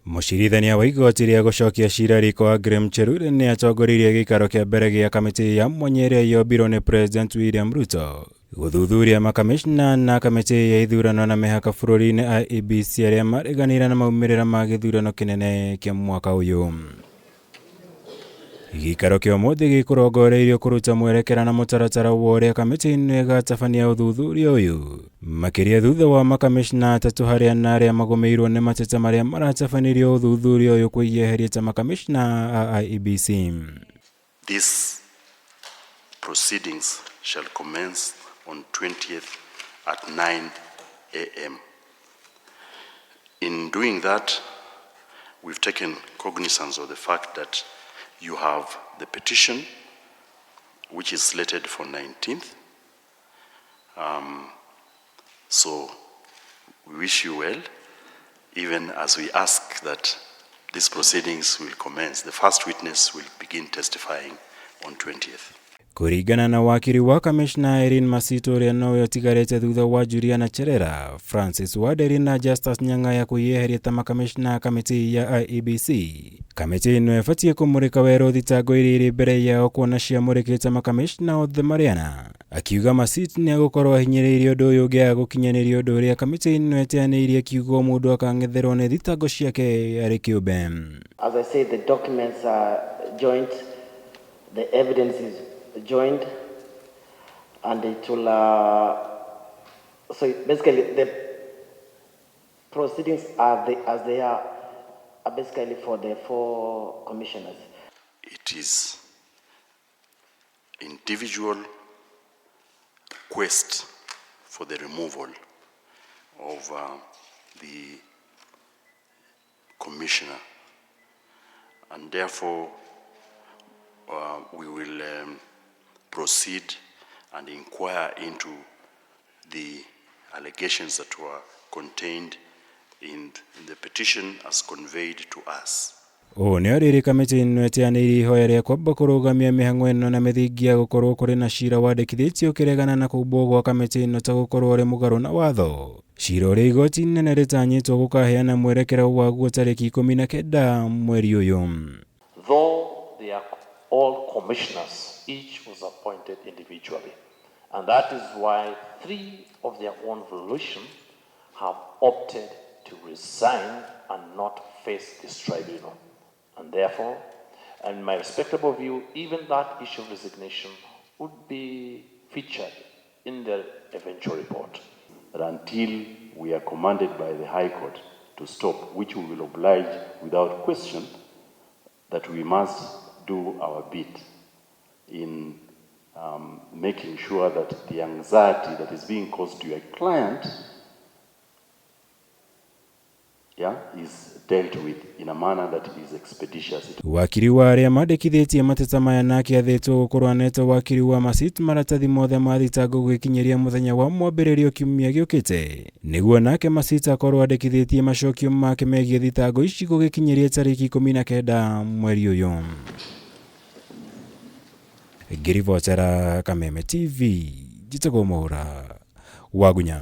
Mũcirithania wa igoti rĩa gũcokia cira riko wa Graham Cherure nĩ atongoririe gĩikaro kĩa mbere gĩa kamĩtĩ ya mwanya ĩrĩa yombirwo nĩ President William Ruto guthuthuria makamicina na kamĩtĩ ya ithurano na mĩhaka bururi-ini Iebc arĩa mareganire na maumirira ma githurano kinene kĩa mwaka ũyũ. Gĩikaro kĩa ũmũthĩ gĩkũrongoreirio kũruta mwerekera na mũtaratara wa ũrĩa kamĩtĩ ĩno ĩgatabania ũthuthuria ũyũ, makĩria thutha wa makamicina atatũ harĩa na arĩa magũmĩirwo nĩ mateta marĩa maratabanirio ũthuthuria ũyũ kwĩyeheria ta makamicina a Iebc. These proceedings shall commence on 20th at 9 a.m. In doing that, we've taken cognizance of the fact that you have the petition, which is slated for 19th. So we wish you well, even as we ask that these proceedings will commence. The first witness will begin testifying on 20th. Kũringana na wakiri wa kamishna Erin Masito ũrĩa nowe ũtigarĩte thutha wa Juliana Cherera, Francis Waderi na Justus Nyanga ya kwĩyeheria ta makamishna kamĩtĩ ya Iebc. Kamĩtĩ ĩno ĩbatiĩ kũmũrĩka werũ thitango iria irĩ mbere yao kuona ciamũrĩkĩte makamishna othe marĩana. Akiuga Masito nĩ agũkorwo ahinyĩrĩirie ũndũ ũyũ ũngĩaga gũkinyanĩria ũndũ ũrĩa kamĩtĩ ĩno ĩteanĩirie kiugo mũndũ akang'etherwo nĩ thitango ciake arĩ kĩũmbe. As I said, the documents are joint, the evidence is joined, and it will so basically the proceedings are as they are basically for the four commissioners. It is individual request for the removal of the commissioner, and therefore we will proceed and inquire into the allegations that were contained in the petition as conveyed to us. Nĩ rĩrĩ kamĩtĩ ĩno ĩteanĩirie ihoya rĩa kwamba kũrũgamia mĩhang'o ĩno na mĩthingi ya gũkorwo kũrĩ na cira wandĩkithĩtio ũkĩregana na kũmbwo gwa kamĩtĩ ĩno ta gũkorwo ũrĩ mũgarũ na watho. Cira ũrĩa igoti inene rĩtanyĩtwo gũkaheana mwerekera waguo tariki 19 mweri ũyũ. Though they are all commissioners, each was appointed individually. And that is why 3 of their own volition have opted to resign and not face this tribunal. And therefore, in my respectable view, even that issue of resignation would be featured in the eventual report. But until we are commanded by the High Court to stop, which we will oblige without question, that we must do our bit in making sure that the anxiety that is being caused to your client is dealt with in a manner that is expeditious. Wakiri wa arĩa mandĩkithĩtie mateta maya nake athĩtwo gũkorwo anete wakiri wa Masito maratathi mothe ma thitango gũgĩkinyĩria mũthenya wa mwambĩrĩrio kiumia gĩũkĩte, nĩguo nake Masito akorwo andĩkithĩtie macokio make megiĩ thitango ici gũgĩkinyĩria tariki 19 mweri ũyũ. Ngĩribotera Kameme TV, njĩtagwo Mwaura Wagunya.